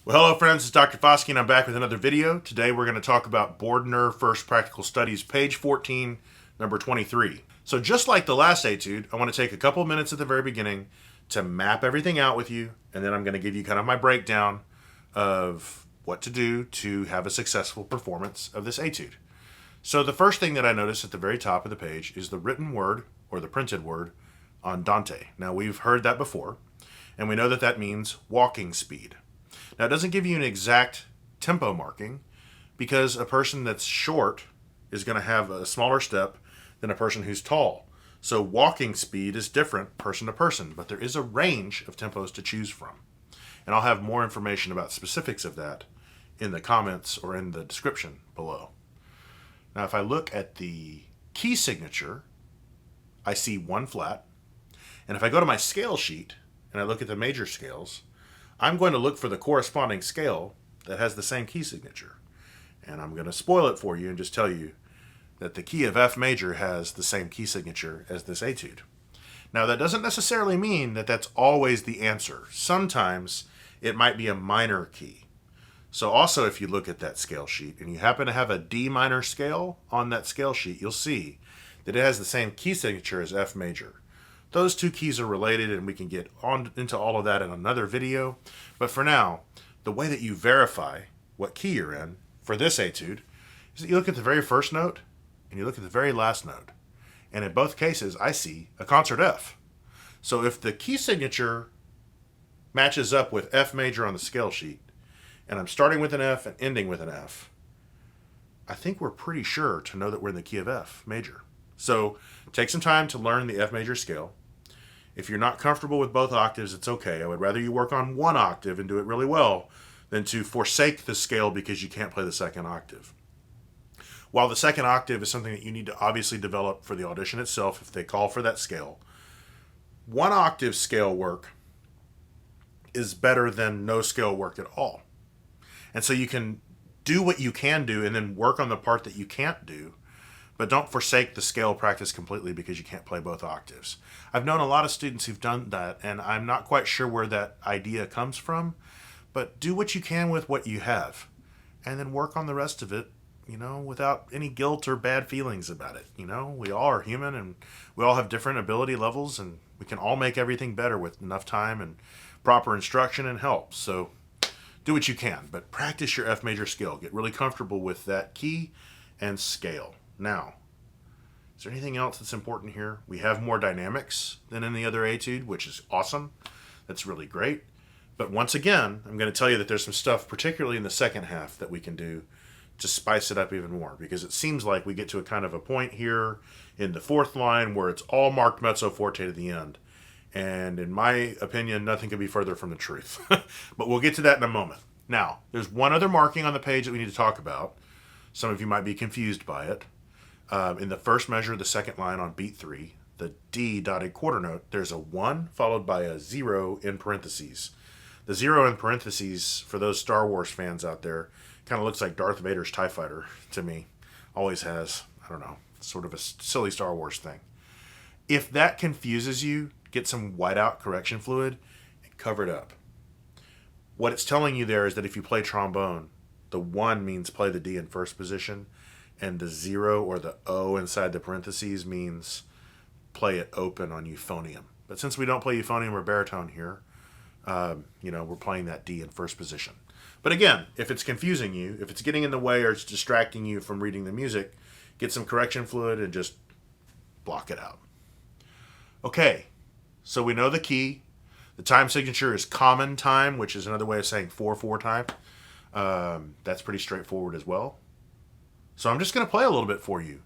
Well, hello friends, it's Dr. Faske and I'm back with another video. Today we're going to talk about Bordner First Practical Studies, page 14, number 23. So just like the last etude, I want to take a couple minutes at the very beginning to map everything out with you, and then I'm going to give you kind of my breakdown of what to do to have a successful performance of this etude. So the first thing that I notice at the very top of the page is the written word, or the printed word, andante. Now we've heard that before, and we know that that means walking speed. Now, it doesn't give you an exact tempo marking because a person that's short is going to have a smaller step than a person who's tall. So walking speed is different person to person, but there is a range of tempos to choose from. And I'll have more information about specifics of that in the comments or in the description below. Now, if I look at the key signature, I see one flat. And if I go to my scale sheet and I look at the major scales, I'm going to look for the corresponding scale that has the same key signature. And I'm going to spoil it for you and just tell you that the key of F major has the same key signature as this etude. Now, that doesn't necessarily mean that that's always the answer. Sometimes it might be a minor key. So also, if you look at that scale sheet and you happen to have a D minor scale on that scale sheet, you'll see that it has the same key signature as F major. Those two keys are related, and we can get on into all of that in another video. But for now, the way that you verify what key you're in for this etude is that you look at the very first note and you look at the very last note. And in both cases, I see a concert F. So if the key signature matches up with F major on the scale sheet, and I'm starting with an F and ending with an F, I think we're pretty sure to know that we're in the key of F major. So take some time to learn the F major scale. If you're not comfortable with both octaves, it's okay. I would rather you work on one octave and do it really well than to forsake the scale because you can't play the second octave. While the second octave is something that you need to obviously develop for the audition itself if they call for that scale, one octave scale work is better than no scale work at all. And so you can do what you can do and then work on the part that you can't do, but don't forsake the scale practice completely because you can't play both octaves. I've known a lot of students who've done that, and I'm not quite sure where that idea comes from, but do what you can with what you have, and then work on the rest of it, without any guilt or bad feelings about it. We all are human, and we all have different ability levels, and we can all make everything better with enough time and proper instruction and help. So do what you can, but practice your F major scale. Get really comfortable with that key and scale. Now, is there anything else that's important here? We have more dynamics than in the other etude, which is awesome. That's really great. But once again, I'm going to tell you that there's some stuff, particularly in the second half, that we can do to spice it up even more, because it seems like we get to a kind of a point here in the fourth line where it's all marked mezzo forte to the end. And in my opinion, nothing could be further from the truth. But we'll get to that in a moment. Now, there's one other marking on the page that we need to talk about. Some of you might be confused by it. In the first measure, the second line on beat 3, the D dotted quarter note, there's a 1 followed by a 0 in parentheses. The 0 in parentheses, for those Star Wars fans out there, kind of looks like Darth Vader's TIE Fighter to me. Always has. I don't know. Sort of a silly Star Wars thing. If that confuses you, get some whiteout correction fluid and cover it up. What it's telling you there is that if you play trombone, the 1 means play the D in first position, and the 0 or the O inside the parentheses means play it open on euphonium. But since we don't play euphonium or baritone here, we're playing that D in first position. But again, if it's confusing you, if it's getting in the way or it's distracting you from reading the music, get some correction fluid and just block it out. Okay, so we know the key. The time signature is common time, which is another way of saying 4/4 time. That's pretty straightforward as well. So I'm just going to play a little bit for you.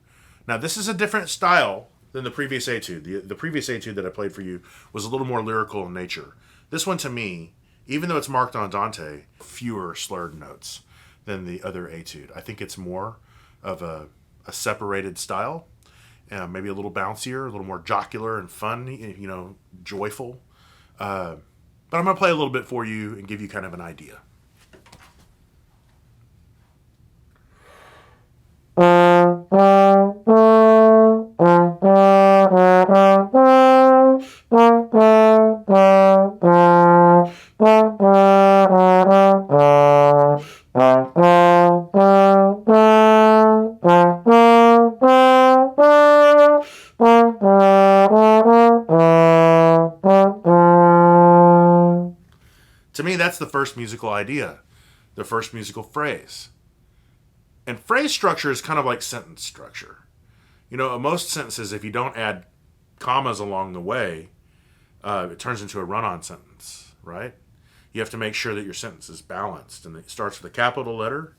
Now, this is a different style than the previous etude. The previous etude that I played for you was a little more lyrical in nature. This one, to me, even though it's marked on Andante, fewer slurred notes than the other etude. I think it's more of a separated style, maybe a little bouncier, a little more jocular and fun, joyful. But I'm going to play a little bit for you and give you kind of an idea. that's the first musical idea, the first musical phrase. And phrase structure is kind of like sentence structure. You know, most sentences, if you don't add commas along the way, it turns into a run-on sentence, right? You have to make sure that your sentence is balanced and it starts with a capital letter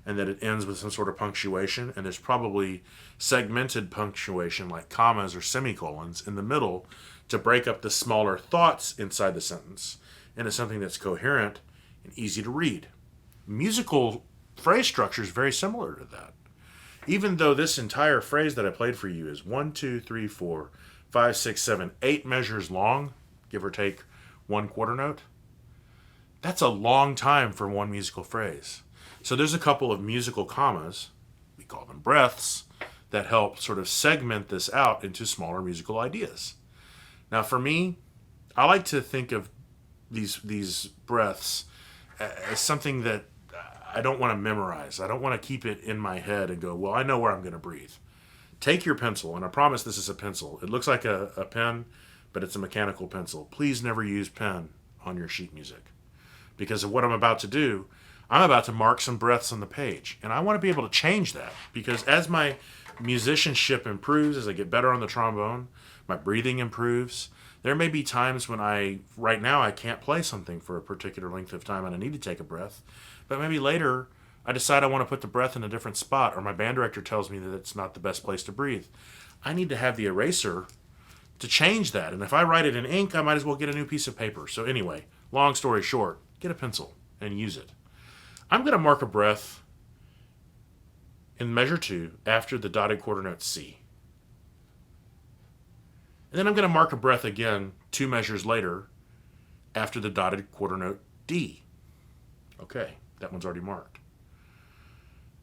and that it ends with some sort of punctuation, and there's probably segmented punctuation like commas or semicolons in the middle to break up the smaller thoughts inside the sentence into something that's coherent and easy to read. Musical phrase structure is very similar to that. Even though this entire phrase that I played for you is 1, 2, 3, 4, 5, 6, 7, 8 measures long, give or take 1/4 note, that's a long time for one musical phrase. So there's a couple of musical commas, we call them breaths, that help sort of segment this out into smaller musical ideas. Now for me, I like to think of these breaths as something that I don't want to memorize. I don't want to keep it in my head and go, well, I know where I'm going to breathe. Take your pencil, and I promise this is a pencil. It looks like a pen, but it's a mechanical pencil. Please never use pen on your sheet music. Because of what I'm about to do, I'm about to mark some breaths on the page. And I want to be able to change that. Because as my musicianship improves, as I get better on the trombone, my breathing improves. There may be times when right now I can't play something for a particular length of time and I need to take a breath. But maybe later I decide I want to put the breath in a different spot, or my band director tells me that it's not the best place to breathe. I need to have the eraser to change that. And if I write it in ink, I might as well get a new piece of paper. So anyway, long story short, get a pencil and use it. I'm going to mark a breath in measure 2 after the dotted quarter note C. And then I'm going to mark a breath again 2 measures later after the dotted quarter note D. Okay, that one's already marked.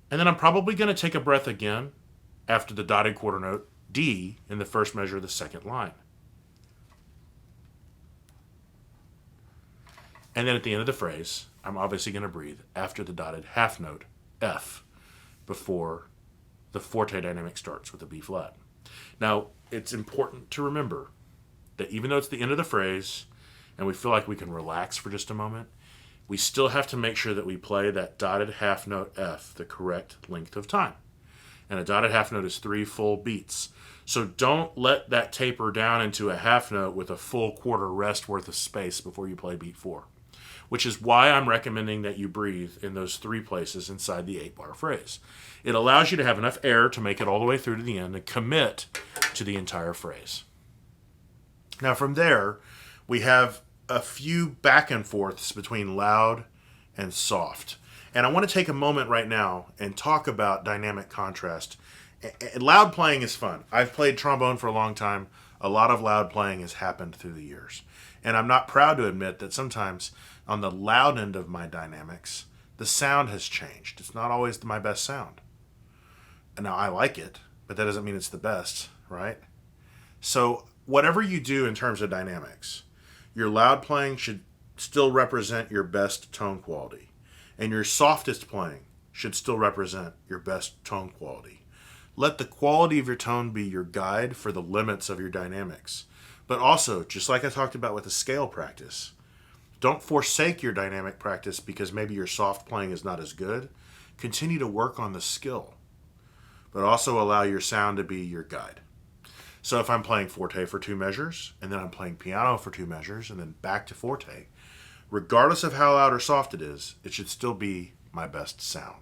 And then I'm probably going to take a breath again after the dotted quarter note D in the first measure of the second line. And then at the end of the phrase, I'm obviously going to breathe after the dotted half note F before the forte dynamic starts with a B flat. Now, it's important to remember that even though it's the end of the phrase and we feel like we can relax for just a moment, we still have to make sure that we play that dotted half note F the correct length of time. And a dotted half note is 3 full beats. So don't let that taper down into a half note with a full quarter rest worth of space before you play beat 4. Which is why I'm recommending that you breathe in those 3 places inside the 8-bar phrase. It allows you to have enough air to make it all the way through to the end and commit to the entire phrase. Now from there, we have a few back and forths between loud and soft. And I want to take a moment right now and talk about dynamic contrast. Loud playing is fun. I've played trombone for a long time. A lot of loud playing has happened through the years. And I'm not proud to admit that sometimes on the loud end of my dynamics, the sound has changed. It's not always my best sound. And now I like it, but that doesn't mean it's the best, right? So whatever you do in terms of dynamics, your loud playing should still represent your best tone quality. And your softest playing should still represent your best tone quality. Let the quality of your tone be your guide for the limits of your dynamics. But also, just like I talked about with the scale practice, don't forsake your dynamic practice because maybe your soft playing is not as good. Continue to work on the skill, but also allow your sound to be your guide. So if I'm playing forte for 2 measures, and then I'm playing piano for 2 measures, and then back to forte, regardless of how loud or soft it is, it should still be my best sound.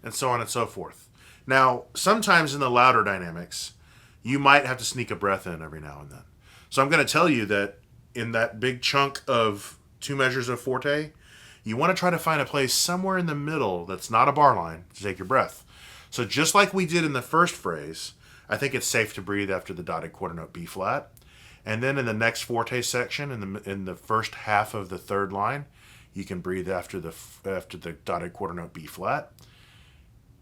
And so on and so forth. Now, sometimes in the louder dynamics, you might have to sneak a breath in every now and then. So I'm going to tell you that in that big chunk of 2 measures of forte, you want to try to find a place somewhere in the middle that's not a bar line to take your breath. So just like we did in the first phrase, I think it's safe to breathe after the dotted quarter note B flat. And then in the next forte section, in the first half of the third line, you can breathe after the dotted quarter note B flat.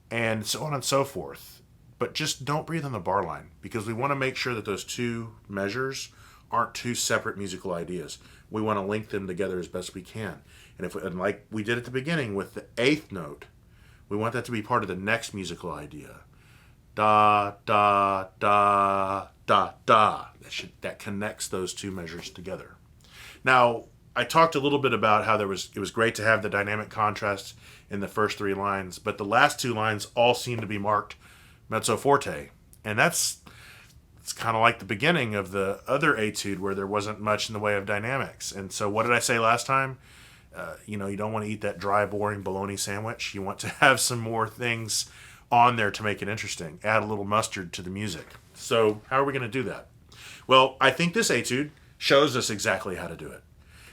And so on and so forth. but just don't breathe on the bar line, because we want to make sure that those two measures aren't two separate musical ideas. We want to link them together as best we can. And like we did at the beginning with the eighth note, we want that to be part of the next musical idea. Da, da, da, da, da. That connects those two measures together. Now, I talked a little bit about how it was great to have the dynamic contrast in the first three lines, but the last two lines all seem to be marked mezzo forte. And it's kind of like the beginning of the other etude where there wasn't much in the way of dynamics. And so what did I say last time? You don't want to eat that dry, boring bologna sandwich. You want to have some more things on there to make it interesting. Add a little mustard to the music. So how are we going to do that? Well, I think this etude shows us exactly how to do it.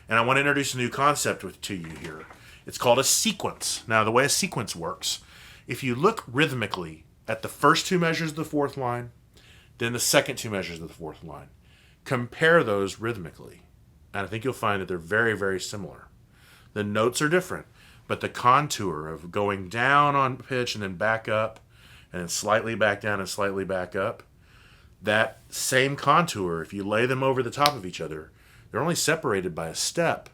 And I want to introduce a new concept to you here. It's called a sequence. Now, the way a sequence works, if you look rhythmically at the first two measures of the fourth line, then the second two measures of the fourth line, compare those rhythmically. And I think you'll find that they're very, very similar. The notes are different, but the contour of going down on pitch and then back up, and then slightly back down and slightly back up, that same contour, if you lay them over the top of each other, they're only separated by a step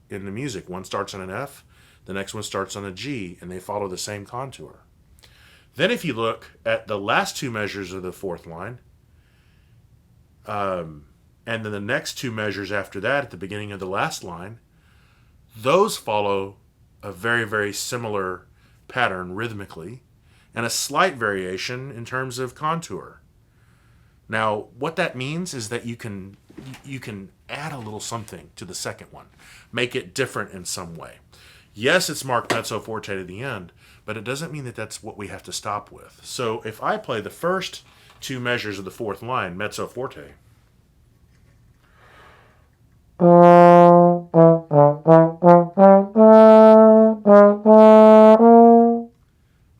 in the music. One starts on an F, the next one starts on a G, and they follow the same contour. Then if you look at the last two measures of the fourth line, and then the next two measures after that at the beginning of the last line, those follow a very, very similar pattern rhythmically and a slight variation in terms of contour. Now, what that means is that you can add a little something to the second one, make it different in some way. Yes, it's marked mezzo forte to the end, but it doesn't mean that that's what we have to stop with. So if I play the first two measures of the fourth line, mezzo forte,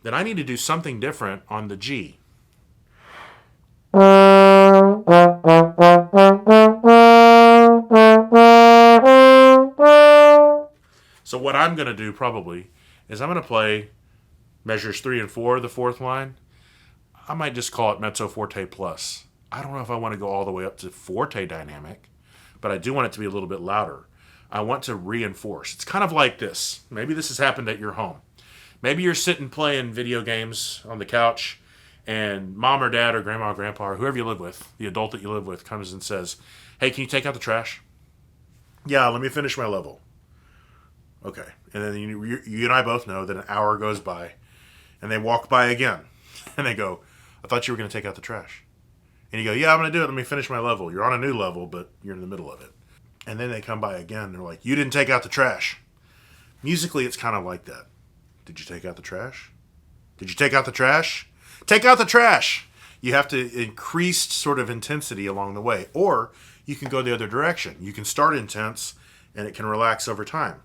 then I need to do something different on the G. So what I'm going to do probably is I'm going to play measures 3 and 4 of the fourth line. I might just call it mezzo forte plus. I don't know if I want to go all the way up to forte dynamic, but I do want it to be a little bit louder. I want to reinforce. It's kind of like this. Maybe this has happened at your home. Maybe you're sitting playing video games on the couch, and mom or dad or grandma or grandpa or whoever you live with, the adult that you live with, comes and says, "Hey, can you take out the trash?" "Yeah, let me finish my level." Okay. And then you and I both know that an hour goes by, and they walk by again, and they go, "I thought you were going to take out the trash." And you go, "Yeah, I'm going to do it. Let me finish my level." You're on a new level, but you're in the middle of it. And then they come by again, and they're like, "You didn't take out the trash." Musically, it's kind of like that. Did you take out the trash? Did you take out the trash? Take out the trash! You have to increase sort of intensity along the way. Or you can go the other direction. You can start intense, and it can relax over time.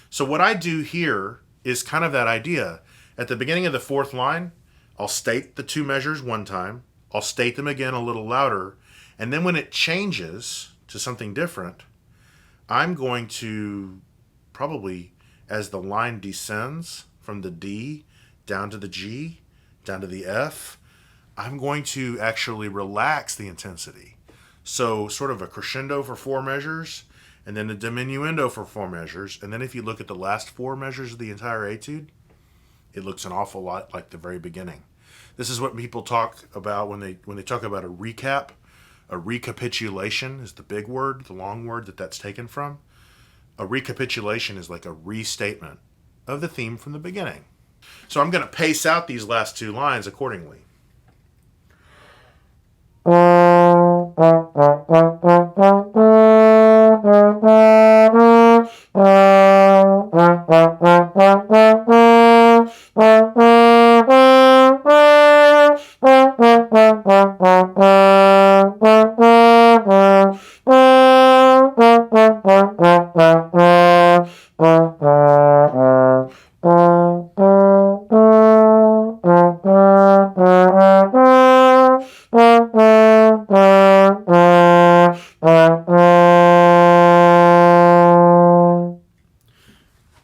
So what I do here is kind of that idea. At the beginning of the fourth line, I'll state the two measures one time. I'll state them again a little louder. And then when it changes to something different, I'm going to probably, as the line descends from the D down to the G, down to the F, I'm going to actually relax the intensity. So sort of a crescendo for 4 measures, and then a diminuendo for 4 measures. And then if you look at the last 4 measures of the entire etude, it looks an awful lot like the very beginning. This is what people talk about when they talk about a recap. A recapitulation is the big word, the long word that's taken from. A recapitulation is like a restatement of the theme from the beginning. So I'm going to pace out these last 2 lines accordingly.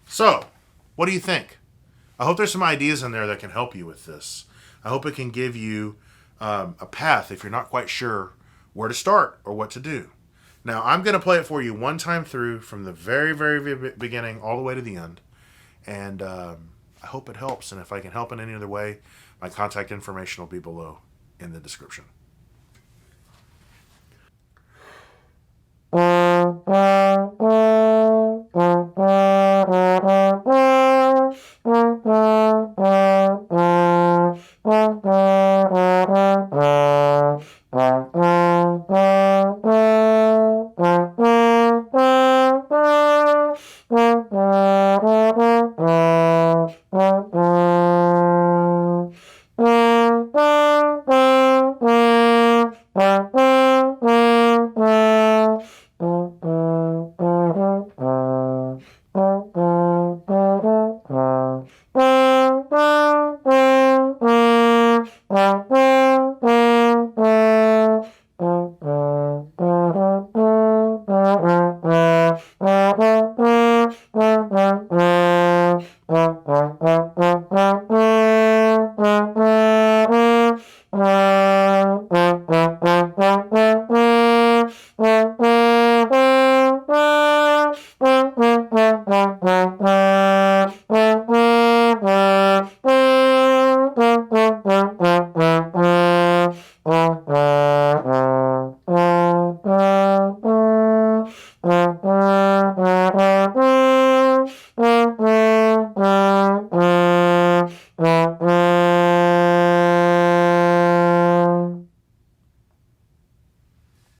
So, what do you think? I hope there's some ideas in there that can help you with this. I hope it can give you a path if you're not quite sure where to start or what to do. Now, I'm going to play it for you one time through from the very, very beginning all the way to the end. And I hope it helps. And if I can help in any other way, my contact information will be below in the description.